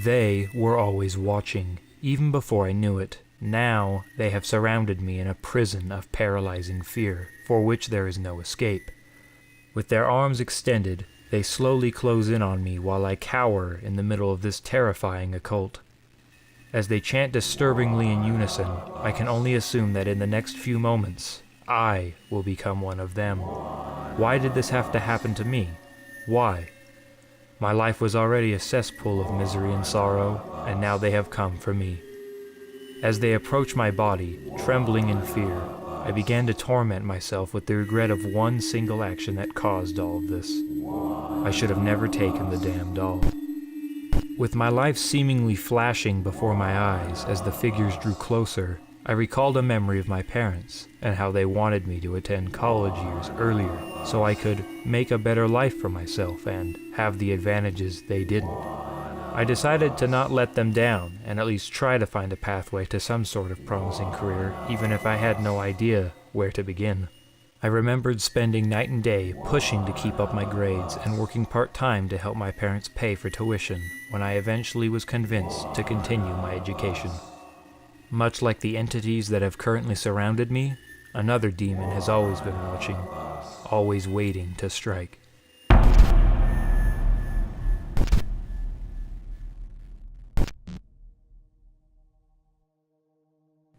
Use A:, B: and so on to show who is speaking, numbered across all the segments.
A: They were always watching, even before I knew it. Now they have surrounded me in a prison of paralyzing fear, for which there is no escape. With their arms extended, they slowly close in on me while I cower in the middle of this terrifying occult. As they chant disturbingly in unison, I can only assume that in the next few moments, I will become one of them. Why did this have to happen to me? Why? My life was already a cesspool of misery and sorrow, and now they have come for me. As they approach my body, trembling in fear, I began to torment myself with the regret of one single action that caused all of this. I should have never taken the damn doll. With my life seemingly flashing before my eyes as the figures drew closer, I recalled a memory of my parents and how they wanted me to attend college years earlier so I could make a better life for myself and have the advantages they didn't. I decided to not let them down and at least try to find a pathway to some sort of promising career, even if I had no idea where to begin. I remembered spending night and day pushing to keep up my grades and working part-time to help my parents pay for tuition when I eventually was convinced to continue my education. Much like the entities that have currently surrounded me, another demon has always been watching, always waiting to strike.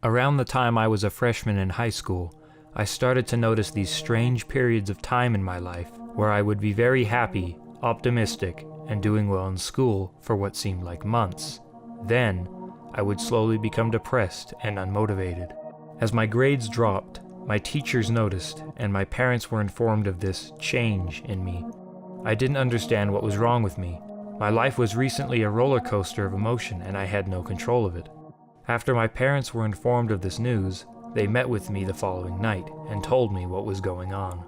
A: Around the time I was a freshman in high school, I started to notice these strange periods of time in my life where I would be very happy, optimistic, and doing well in school for what seemed like months. Then, I would slowly become depressed and unmotivated. As my grades dropped, my teachers noticed, and my parents were informed of this change in me. I didn't understand what was wrong with me. My life was recently a roller coaster of emotion, and I had no control of it. After my parents were informed of this news, they met with me the following night and told me what was going on.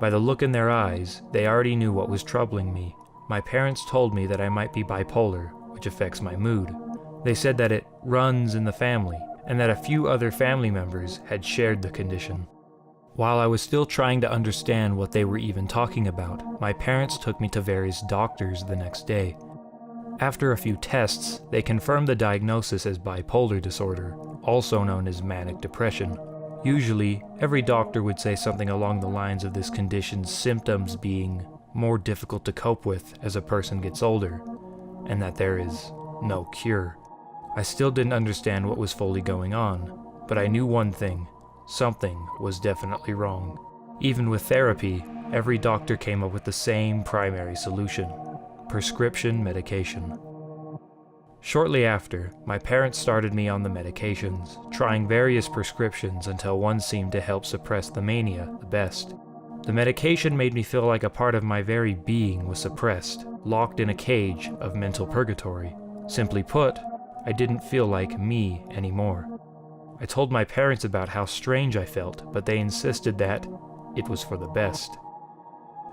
A: By the look in their eyes, they already knew what was troubling me. My parents told me that I might be bipolar, which affects my mood. They said that it runs in the family, and that a few other family members had shared the condition. While I was still trying to understand what they were even talking about, my parents took me to various doctors the next day. After a few tests, they confirmed the diagnosis as bipolar disorder, also known as manic depression. Usually, every doctor would say something along the lines of this condition's symptoms being more difficult to cope with as a person gets older, and that there is no cure. I still didn't understand what was fully going on, but I knew one thing: something was definitely wrong. Even with therapy, every doctor came up with the same primary solution: prescription medication. Shortly after, my parents started me on the medications, trying various prescriptions until one seemed to help suppress the mania the best. The medication made me feel like a part of my very being was suppressed, locked in a cage of mental purgatory. Simply put, I didn't feel like me anymore. I told my parents about how strange I felt, but they insisted that it was for the best.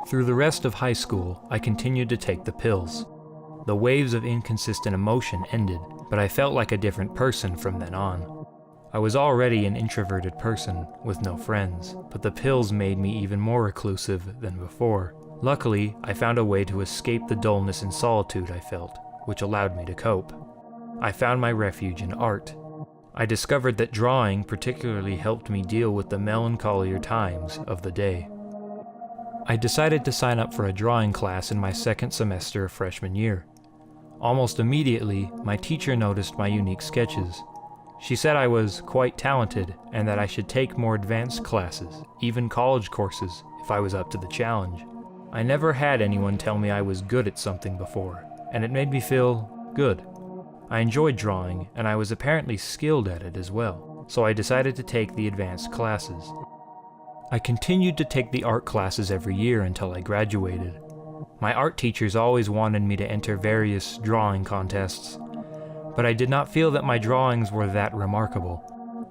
A: Through the rest of high school, I continued to take the pills. The waves of inconsistent emotion ended, but I felt like a different person from then on. I was already an introverted person with no friends, but the pills made me even more reclusive than before. Luckily, I found a way to escape the dullness and solitude I felt, which allowed me to cope. I found my refuge in art. I discovered that drawing particularly helped me deal with the melancholier times of the day. I decided to sign up for a drawing class in my second semester of freshman year. Almost immediately, my teacher noticed my unique sketches. She said I was quite talented and that I should take more advanced classes, even college courses, if I was up to the challenge. I never had anyone tell me I was good at something before, and it made me feel good. I enjoyed drawing, and I was apparently skilled at it as well, so I decided to take the advanced classes. I continued to take the art classes every year until I graduated. My art teachers always wanted me to enter various drawing contests, but I did not feel that my drawings were that remarkable.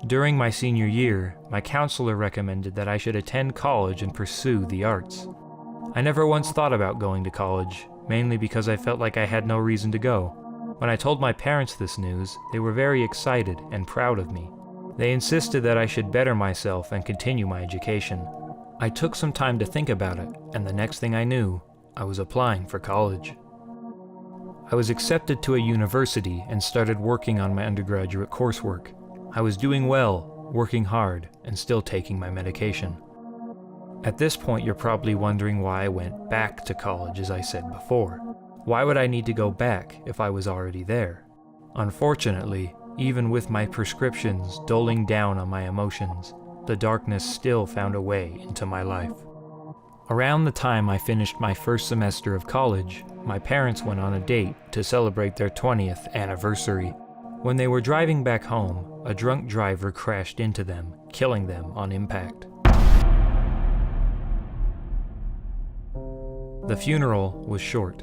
A: During my senior year, my counselor recommended that I should attend college and pursue the arts. I never once thought about going to college, mainly because I felt like I had no reason to go. When I told my parents this news, they were very excited and proud of me. They insisted that I should better myself and continue my education. I took some time to think about it, and the next thing I knew, I was applying for college. I was accepted to a university and started working on my undergraduate coursework. I was doing well, working hard, and still taking my medication. At this point, you're probably wondering why I went back to college, as I said before. Why would I need to go back if I was already there? Unfortunately, even with my prescriptions doling down on my emotions, the darkness still found a way into my life. Around the time I finished my first semester of college, my parents went on a date to celebrate their 20th anniversary. When they were driving back home, a drunk driver crashed into them, killing them on impact. The funeral was short,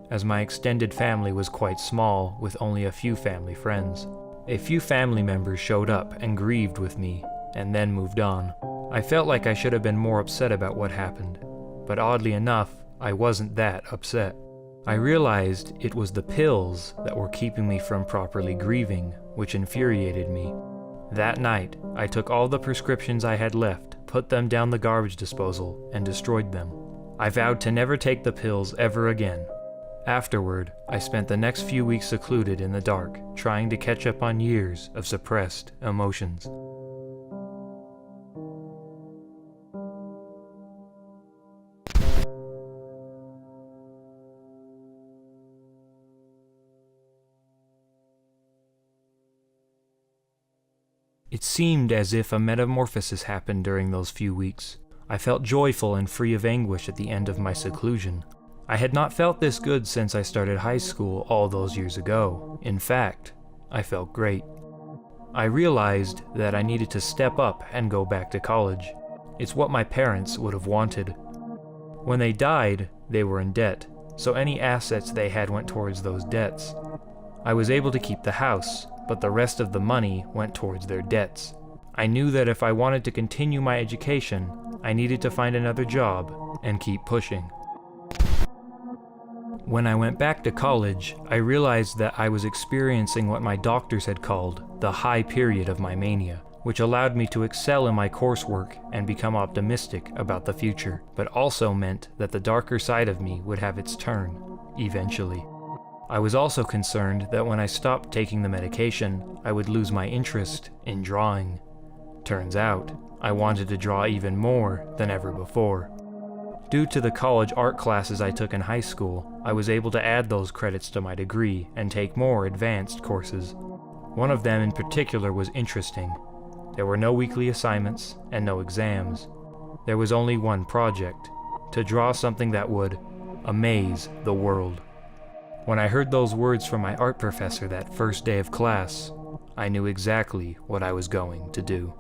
A: as my extended family was quite small with only a few family friends. A few family members showed up and grieved with me, and then moved on. I felt like I should have been more upset about what happened, but oddly enough, I wasn't that upset. I realized it was the pills that were keeping me from properly grieving, which infuriated me. That night, I took all the prescriptions I had left, put them down the garbage disposal, and destroyed them. I vowed to never take the pills ever again. Afterward, I spent the next few weeks secluded in the dark, trying to catch up on years of suppressed emotions. It seemed as if a metamorphosis happened during those few weeks. I felt joyful and free of anguish at the end of my seclusion. I had not felt this good since I started high school all those years ago. In fact, I felt great. I realized that I needed to step up and go back to college. It's what my parents would have wanted. When they died, they were in debt, so any assets they had went towards those debts. I was able to keep the house, but the rest of the money went towards their debts. I knew that if I wanted to continue my education, I needed to find another job and keep pushing. When I went back to college, I realized that I was experiencing what my doctors had called the high period of my mania, which allowed me to excel in my coursework and become optimistic about the future, but also meant that the darker side of me would have its turn, eventually. I was also concerned that when I stopped taking the medication, I would lose my interest in drawing. Turns out, I wanted to draw even more than ever before. Due to the college art classes I took in high school, I was able to add those credits to my degree and take more advanced courses. One of them in particular was interesting. There were no weekly assignments and no exams. There was only one project: to draw something that would amaze the world. When I heard those words from my art professor that first day of class, I knew exactly what I was going to do.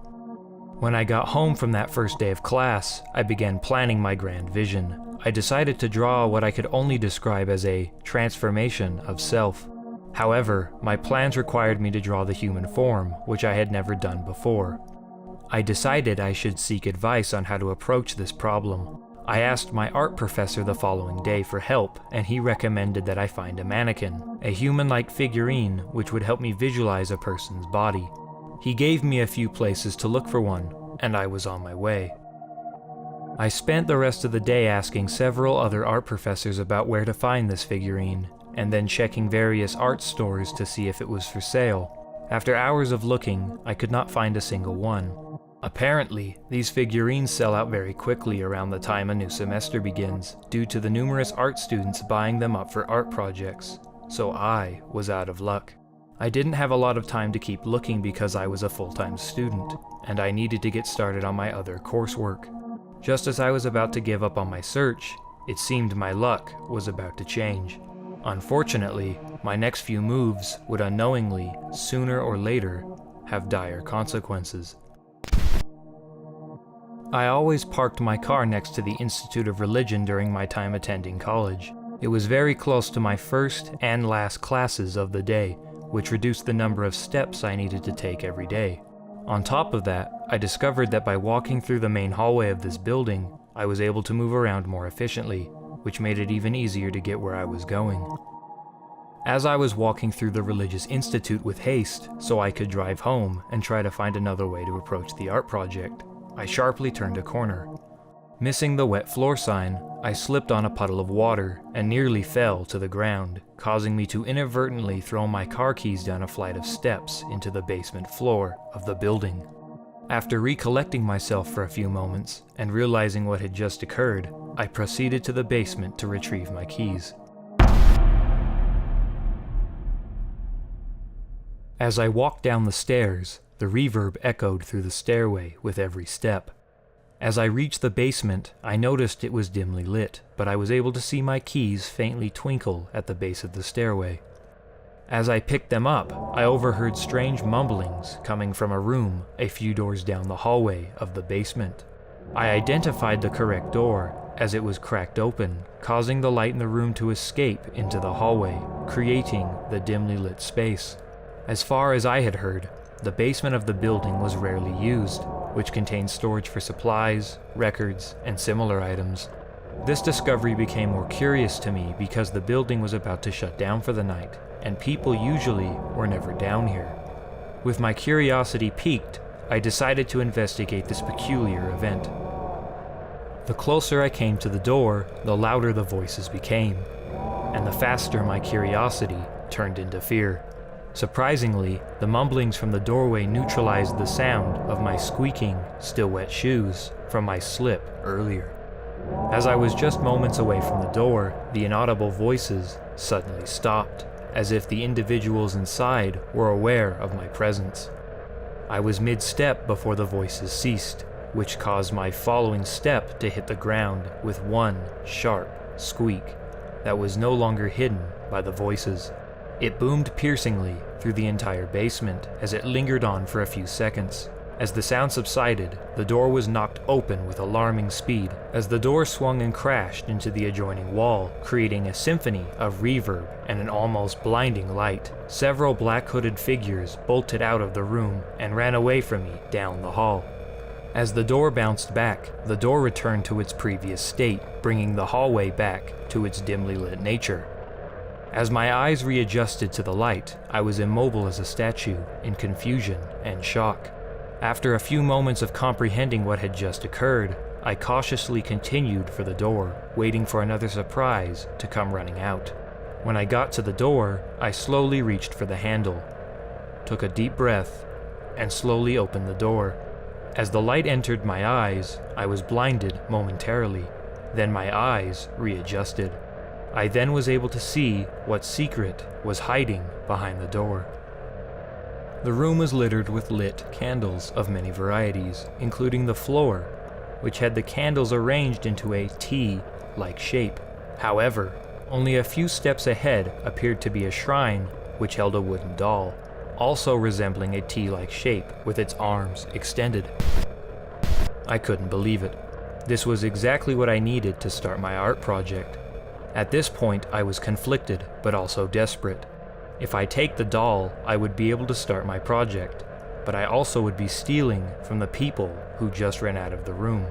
A: When I got home from that first day of class, I began planning my grand vision. I decided to draw what I could only describe as a transformation of self. However, my plans required me to draw the human form, which I had never done before. I decided I should seek advice on how to approach this problem. I asked my art professor the following day for help, and he recommended that I find a mannequin, a human-like figurine which would help me visualize a person's body. He gave me a few places to look for one, and I was on my way. I spent the rest of the day asking several other art professors about where to find this figurine, and then checking various art stores to see if it was for sale. After hours of looking, I could not find a single one. Apparently, these figurines sell out very quickly around the time a new semester begins, due to the numerous art students buying them up for art projects, so I was out of luck. I didn't have a lot of time to keep looking because I was a full-time student, and I needed to get started on my other coursework. Just as I was about to give up on my search, it seemed my luck was about to change. Unfortunately, my next few moves would unknowingly, sooner or later, have dire consequences. I always parked my car next to the Institute of Religion during my time attending college. It was very close to my first and last classes of the day, which reduced the number of steps I needed to take every day. On top of that, I discovered that by walking through the main hallway of this building, I was able to move around more efficiently, which made it even easier to get where I was going. As I was walking through the religious institute with haste, so I could drive home and try to find another way to approach the art project, I sharply turned a corner. Missing the wet floor sign, I slipped on a puddle of water and nearly fell to the ground, causing me to inadvertently throw my car keys down a flight of steps into the basement floor of the building. After recollecting myself for a few moments and realizing what had just occurred, I proceeded to the basement to retrieve my keys. As I walked down the stairs, the reverb echoed through the stairway with every step. As I reached the basement, I noticed it was dimly lit, but I was able to see my keys faintly twinkle at the base of the stairway. As I picked them up, I overheard strange mumblings coming from a room a few doors down the hallway of the basement. I identified the correct door, as it was cracked open, causing the light in the room to escape into the hallway, creating the dimly lit space. As far as I had heard, the basement of the building was rarely used, which contained storage for supplies, records, and similar items. This discovery became more curious to me because the building was about to shut down for the night, and people usually were never down here. With my curiosity piqued, I decided to investigate this peculiar event. The closer I came to the door, the louder the voices became, and the faster my curiosity turned into fear. Surprisingly, the mumblings from the doorway neutralized the sound of my squeaking, still wet shoes from my slip earlier. As I was just moments away from the door, the inaudible voices suddenly stopped, as if the individuals inside were aware of my presence. I was mid-step before the voices ceased, which caused my following step to hit the ground with one sharp squeak that was no longer hidden by the voices. It boomed piercingly through the entire basement as it lingered on for a few seconds. As the sound subsided, the door was knocked open with alarming speed as the door swung and crashed into the adjoining wall, creating a symphony of reverb and an almost blinding light. Several black-hooded figures bolted out of the room and ran away from me down the hall. As the door bounced back, the door returned to its previous state, bringing the hallway back to its dimly lit nature. As my eyes readjusted to the light, I was immobile as a statue, in confusion and shock. After a few moments of comprehending what had just occurred, I cautiously continued for the door, waiting for another surprise to come running out. When I got to the door, I slowly reached for the handle, took a deep breath, and slowly opened the door. As the light entered my eyes, I was blinded momentarily. Then my eyes readjusted. I then was able to see what secret was hiding behind the door. The room was littered with lit candles of many varieties, including the floor, which had the candles arranged into a T-like shape. However, only a few steps ahead appeared to be a shrine which held a wooden doll, also resembling a T-like shape with its arms extended. I couldn't believe it. This was exactly what I needed to start my art project. At this point, I was conflicted, but also desperate. If I take the doll, I would be able to start my project, but I also would be stealing from the people who just ran out of the room.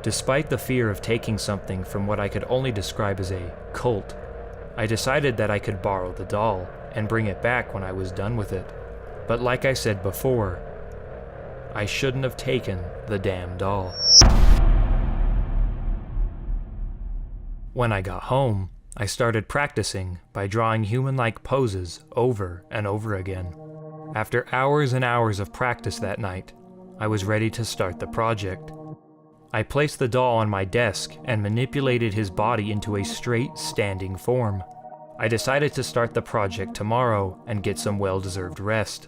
A: Despite the fear of taking something from what I could only describe as a cult, I decided that I could borrow the doll and bring it back when I was done with it. But like I said before, I shouldn't have taken the damn doll. When I got home, I started practicing by drawing human-like poses over and over again. After hours and hours of practice that night, I was ready to start the project. I placed the doll on my desk and manipulated his body into a straight, standing form. I decided to start the project tomorrow and get some well-deserved rest.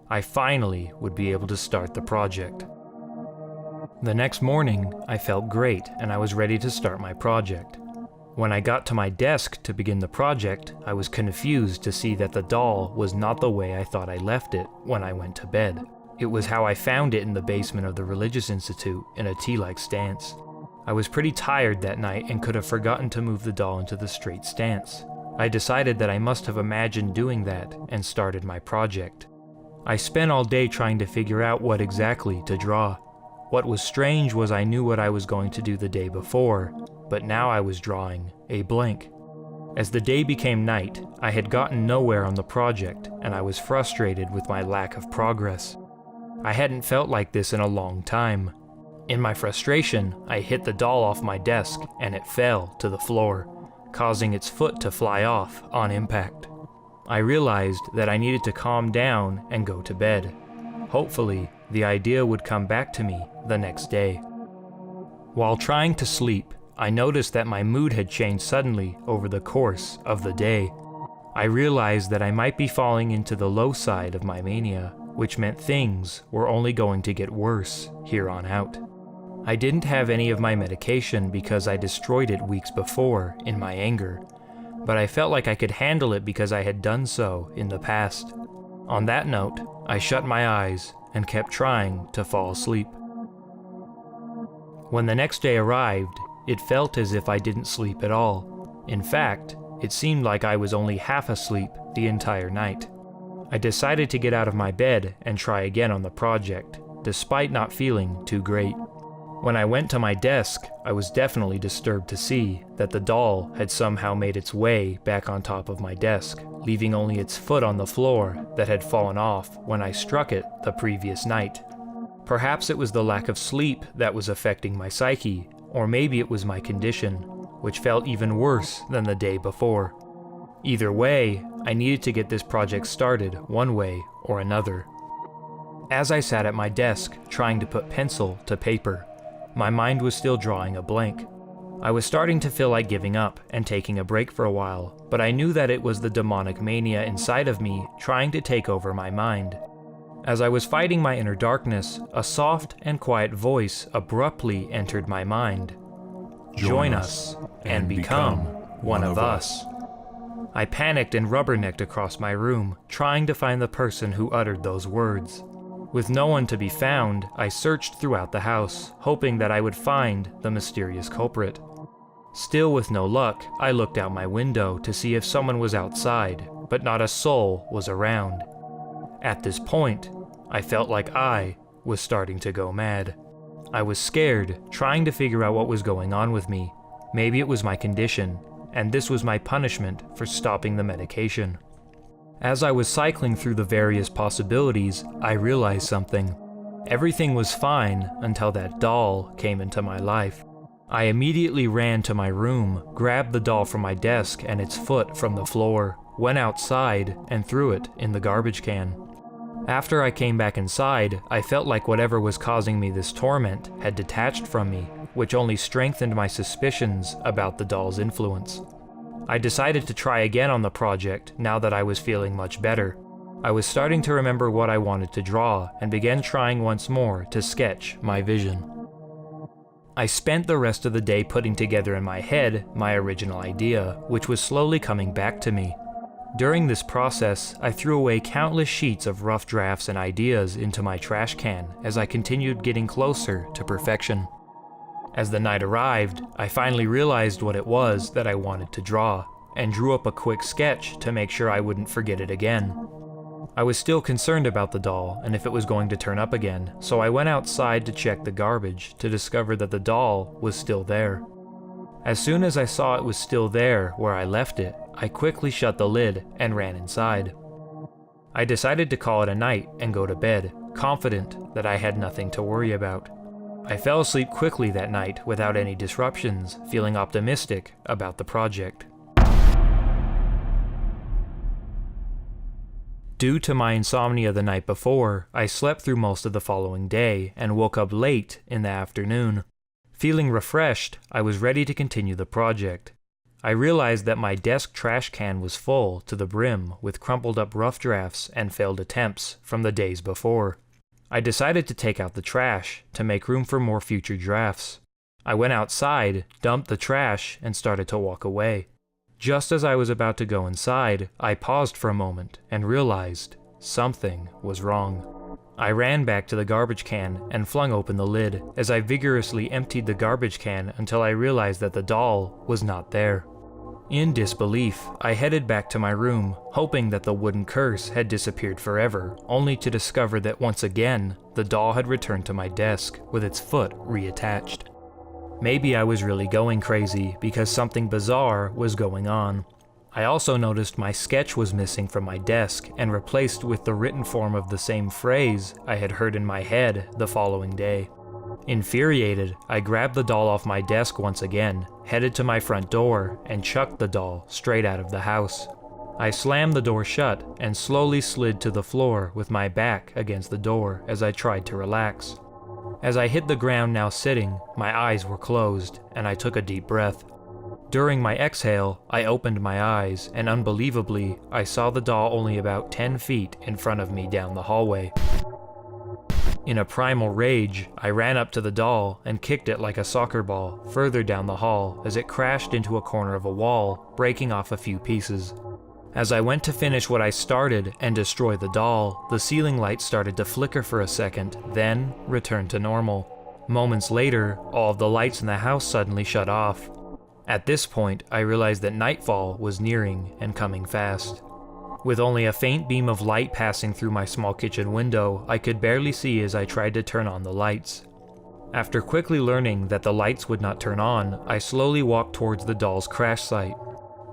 A: I finally would be able to start the project. The next morning, I felt great and I was ready to start my project. When I got to my desk to begin the project, I was confused to see that the doll was not the way I thought I left it when I went to bed. It was how I found it in the basement of the religious institute in a T-like stance. I was pretty tired that night and could have forgotten to move the doll into the straight stance. I decided that I must have imagined doing that and started my project. I spent all day trying to figure out what exactly to draw. What was strange was I knew what I was going to do the day before, but now I was drawing a blank. As the day became night, I had gotten nowhere on the project, and I was frustrated with my lack of progress. I hadn't felt like this in a long time. In my frustration, I hit the doll off my desk and it fell to the floor, causing its foot to fly off on impact. I realized that I needed to calm down and go to bed. Hopefully, the idea would come back to me the next day. While trying to sleep, I noticed that my mood had changed suddenly over the course of the day. I realized that I might be falling into the low side of my mania, which meant things were only going to get worse here on out. I didn't have any of my medication because I destroyed it weeks before in my anger, but I felt like I could handle it because I had done so in the past. On that note, I shut my eyes and kept trying to fall asleep. When the next day arrived, it felt as if I didn't sleep at all. In fact, it seemed like I was only half asleep the entire night. I decided to get out of my bed and try again on the project, despite not feeling too great. When I went to my desk, I was definitely disturbed to see that the doll had somehow made its way back on top of my desk, leaving only its foot on the floor that had fallen off when I struck it the previous night. Perhaps it was the lack of sleep that was affecting my psyche, or maybe it was my condition, which felt even worse than the day before. Either way, I needed to get this project started one way or another. As I sat at my desk trying to put pencil to paper, my mind was still drawing a blank. I was starting to feel like giving up and taking a break for a while, but I knew that it was the demonic mania inside of me trying to take over my mind. As I was fighting my inner darkness, a soft and quiet voice abruptly entered my mind. Join us and become one of us. I panicked and rubbernecked across my room, trying to find the person who uttered those words. With no one to be found, I searched throughout the house, hoping that I would find the mysterious culprit. Still with no luck, I looked out my window to see if someone was outside, but not a soul was around. At this point, I felt like I was starting to go mad. I was scared, trying to figure out what was going on with me. Maybe it was my condition, and this was my punishment for stopping the medication. As I was cycling through the various possibilities, I realized something. Everything was fine until that doll came into my life. I immediately ran to my room, grabbed the doll from my desk and its foot from the floor, went outside, and threw it in the garbage can. After I came back inside, I felt like whatever was causing me this torment had detached from me, which only strengthened my suspicions about the doll's influence. I decided to try again on the project now that I was feeling much better. I was starting to remember what I wanted to draw and began trying once more to sketch my vision. I spent the rest of the day putting together in my head my original idea, which was slowly coming back to me. During this process, I threw away countless sheets of rough drafts and ideas into my trash can as I continued getting closer to perfection. As the night arrived, I finally realized what it was that I wanted to draw, and drew up a quick sketch to make sure I wouldn't forget it again. I was still concerned about the doll and if it was going to turn up again, so I went outside to check the garbage to discover that the doll was still there. As soon as I saw it was still there where I left it, I quickly shut the lid and ran inside. I decided to call it a night and go to bed, confident that I had nothing to worry about. I fell asleep quickly that night without any disruptions, feeling optimistic about the project. Due to my insomnia the night before, I slept through most of the following day and woke up late in the afternoon. Feeling refreshed, I was ready to continue the project. I realized that my desk trash can was full to the brim with crumpled up rough drafts and failed attempts from the days before. I decided to take out the trash to make room for more future drafts. I went outside, dumped the trash, and started to walk away. Just as I was about to go inside, I paused for a moment and realized something was wrong. I ran back to the garbage can and flung open the lid as I vigorously emptied the garbage can until I realized that the doll was not there. In disbelief, I headed back to my room, hoping that the wooden curse had disappeared forever, only to discover that once again, the doll had returned to my desk with its foot reattached. Maybe I was really going crazy because something bizarre was going on. I also noticed my sketch was missing from my desk and replaced with the written form of the same phrase I had heard in my head the following day. Infuriated, I grabbed the doll off my desk once again, headed to my front door, and chucked the doll straight out of the house. I slammed the door shut and slowly slid to the floor with my back against the door as I tried to relax. As I hit the ground now sitting, my eyes were closed, and I took a deep breath. During my exhale, I opened my eyes, and unbelievably, I saw the doll only about 10 feet in front of me down the hallway. In a primal rage, I ran up to the doll and kicked it like a soccer ball further down the hall as it crashed into a corner of a wall, breaking off a few pieces. As I went to finish what I started and destroy the doll, the ceiling light started to flicker for a second, then returned to normal. Moments later, all of the lights in the house suddenly shut off. At this point, I realized that nightfall was nearing and coming fast. With only a faint beam of light passing through my small kitchen window, I could barely see as I tried to turn on the lights. After quickly learning that the lights would not turn on, I slowly walked towards the doll's crash site.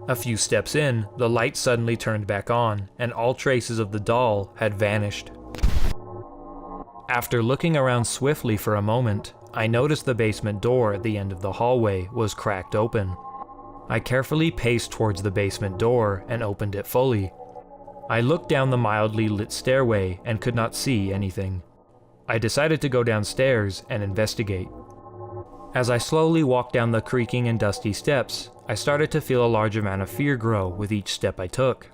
A: A few steps in, the light suddenly turned back on, and all traces of the doll had vanished. After looking around swiftly for a moment, I noticed the basement door at the end of the hallway was cracked open. I carefully paced towards the basement door and opened it fully. I looked down the mildly lit stairway and could not see anything. I decided to go downstairs and investigate. As I slowly walked down the creaking and dusty steps, I started to feel a large amount of fear grow with each step I took.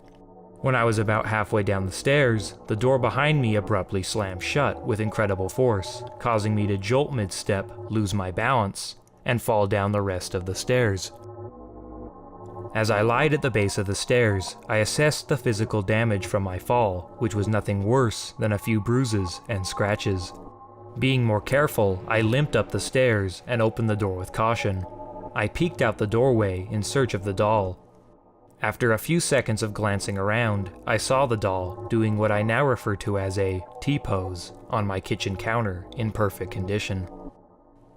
A: When I was about halfway down the stairs, the door behind me abruptly slammed shut with incredible force, causing me to jolt mid-step, lose my balance, and fall down the rest of the stairs. As I lied at the base of the stairs, I assessed the physical damage from my fall, which was nothing worse than a few bruises and scratches. Being more careful, I limped up the stairs and opened the door with caution. I peeked out the doorway in search of the doll. After a few seconds of glancing around, I saw the doll doing what I now refer to as a T-pose on my kitchen counter in perfect condition.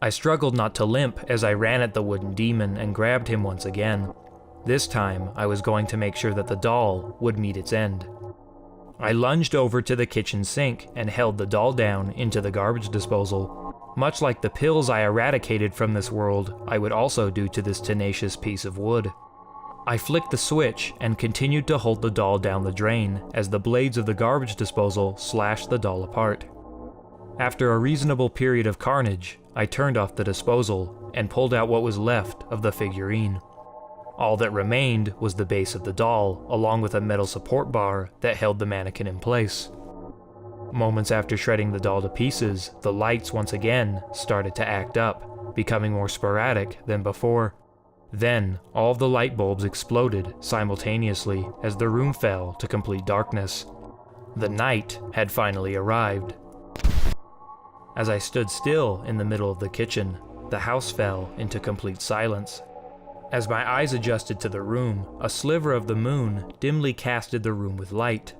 A: I struggled not to limp as I ran at the wooden demon and grabbed him once again. This time, I was going to make sure that the doll would meet its end. I lunged over to the kitchen sink and held the doll down into the garbage disposal. Much like the pills I eradicated from this world, I would also do to this tenacious piece of wood. I flicked the switch and continued to hold the doll down the drain as the blades of the garbage disposal slashed the doll apart. After a reasonable period of carnage, I turned off the disposal and pulled out what was left of the figurine. All that remained was the base of the doll, along with a metal support bar that held the mannequin in place. Moments after shredding the doll to pieces, the lights once again started to act up, becoming more sporadic than before. Then, all of the light bulbs exploded simultaneously as the room fell to complete darkness. The night had finally arrived. As I stood still in the middle of the kitchen, the house fell into complete silence. As my eyes adjusted to the room, a sliver of the moon dimly casted the room with light.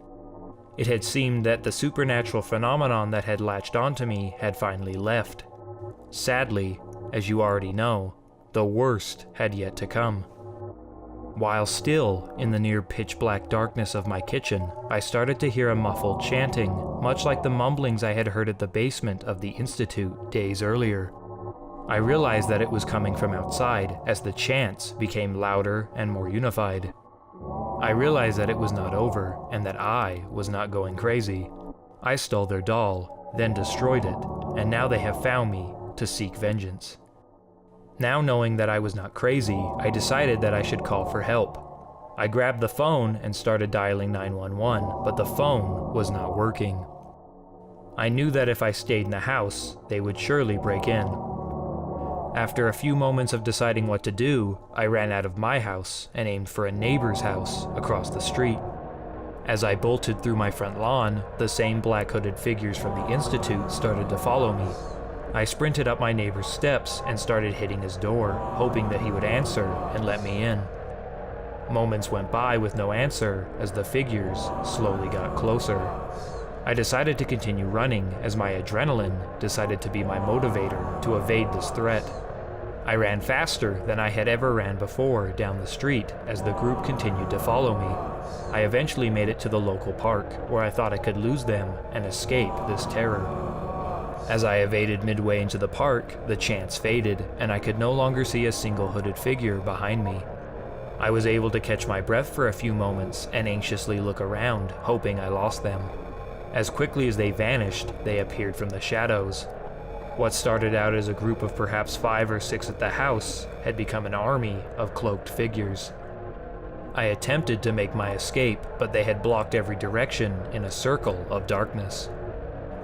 A: It had seemed that the supernatural phenomenon that had latched onto me had finally left. Sadly, as you already know, the worst had yet to come. While still in the near pitch-black darkness of my kitchen, I started to hear a muffled chanting, much like the mumblings I had heard at the basement of the Institute days earlier. I realized that it was coming from outside as the chants became louder and more unified. I realized that it was not over and that I was not going crazy. I stole their doll, then destroyed it, and now they have found me to seek vengeance. Now knowing that I was not crazy, I decided that I should call for help. I grabbed the phone and started dialing 911, but the phone was not working. I knew that if I stayed in the house, they would surely break in. After a few moments of deciding what to do, I ran out of my house and aimed for a neighbor's house across the street. As I bolted through my front lawn, the same black-hooded figures from the Institute started to follow me. I sprinted up my neighbor's steps and started hitting his door, hoping that he would answer and let me in. Moments went by with no answer as the figures slowly got closer. I decided to continue running as my adrenaline decided to be my motivator to evade this threat. I ran faster than I had ever ran before down the street as the group continued to follow me. I eventually made it to the local park, where I thought I could lose them and escape this terror. As I evaded midway into the park, the chants faded, and I could no longer see a single hooded figure behind me. I was able to catch my breath for a few moments and anxiously look around, hoping I lost them. As quickly as they vanished, they appeared from the shadows. What started out as a group of perhaps 5 or 6 at the house had become an army of cloaked figures. I attempted to make my escape, but they had blocked every direction in a circle of darkness.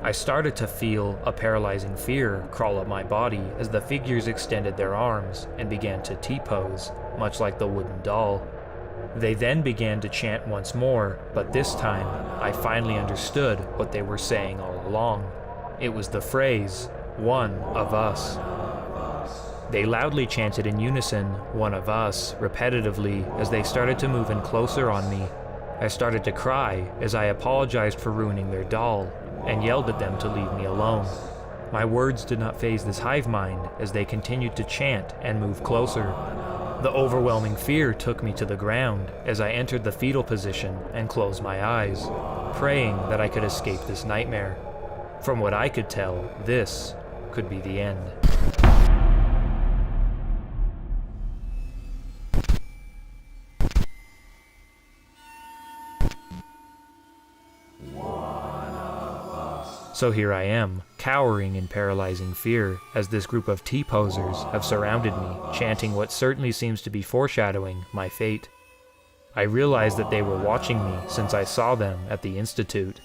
A: I started to feel a paralyzing fear crawl up my body as the figures extended their arms and began to T-pose, much like the wooden doll. They then began to chant once more, but this time, I finally understood what they were saying all along. It was the phrase, "One of us." They loudly chanted in unison, "One of us," repetitively as they started to move in closer on me. I started to cry as I apologized for ruining their doll, and yelled at them to leave me alone. My words did not faze this hive mind as they continued to chant and move closer. The overwhelming fear took me to the ground as I entered the fetal position and closed my eyes, praying that I could escape this nightmare. From what I could tell, this could be the end. So here I am, cowering in paralyzing fear, as this group of T-posers have surrounded me, chanting what certainly seems to be foreshadowing my fate. I realized that they were watching me since I saw them at the Institute.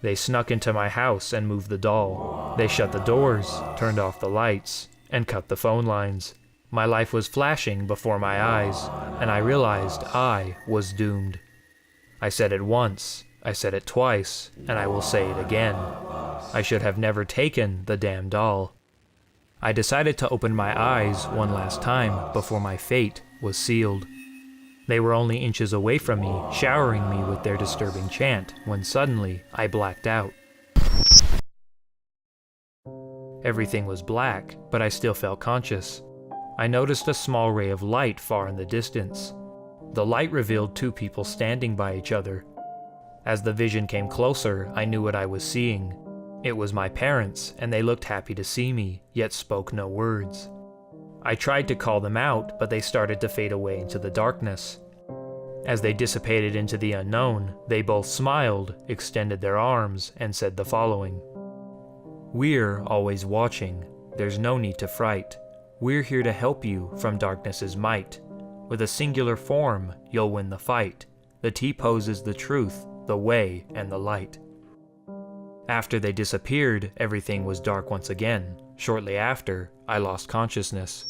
A: They snuck into my house and moved the doll. They shut the doors, turned off the lights, and cut the phone lines. My life was flashing before my eyes, and I realized I was doomed. I said it once, I said it twice, and I will say it again. I should have never taken the damn doll. I decided to open my eyes one last time before my fate was sealed. They were only inches away from me, showering me with their disturbing chant, when suddenly I blacked out. Everything was black, but I still felt conscious. I noticed a small ray of light far in the distance. The light revealed 2 people standing by each other. As the vision came closer, I knew what I was seeing. It was my parents, and they looked happy to see me, yet spoke no words. I tried to call them out, but they started to fade away into the darkness. As they dissipated into the unknown, they both smiled, extended their arms, and said the following: "We're always watching. There's no need to fright. We're here to help you from darkness's might. With a singular form, you'll win the fight. The T-pose is the truth, the way, and the light." After they disappeared, everything was dark once again. Shortly after, I lost consciousness.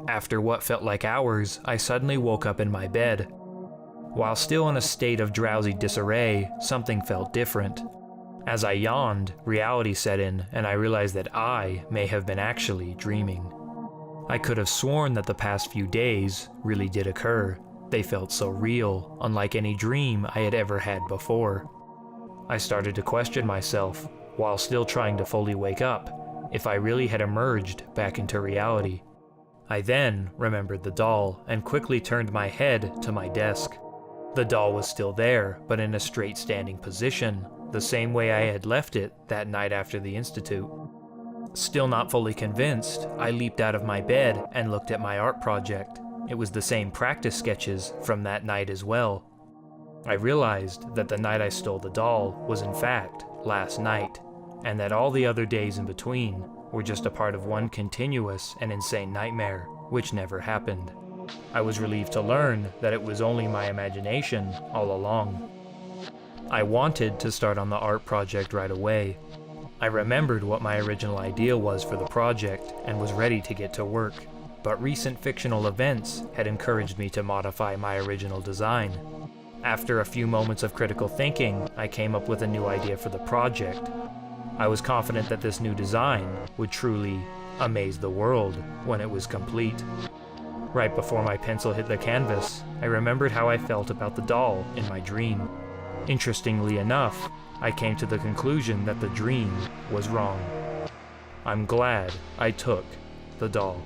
A: After what felt like hours, I suddenly woke up in my bed. While still in a state of drowsy disarray, something felt different. As I yawned, reality set in, and I realized that I may have been actually dreaming. I could have sworn that the past few days really did occur. They felt so real, unlike any dream I had ever had before. I started to question myself, while still trying to fully wake up, if I really had emerged back into reality. I then remembered the doll and quickly turned my head to my desk. The doll was still there, but in a straight standing position, the same way I had left it that night after the Institute. Still not fully convinced, I leaped out of my bed and looked at my art project. It was the same practice sketches from that night as well. I realized that the night I stole the doll was in fact last night, and that all the other days in between were just a part of one continuous and insane nightmare, which never happened. I was relieved to learn that it was only my imagination all along. I wanted to start on the art project right away. I remembered what my original idea was for the project and was ready to get to work, but recent fictional events had encouraged me to modify my original design. After a few moments of critical thinking, I came up with a new idea for the project. I was confident that this new design would truly amaze the world when it was complete. Right before my pencil hit the canvas, I remembered how I felt about the doll in my dream. Interestingly enough, I came to the conclusion that the dream was wrong. I'm glad I took the doll.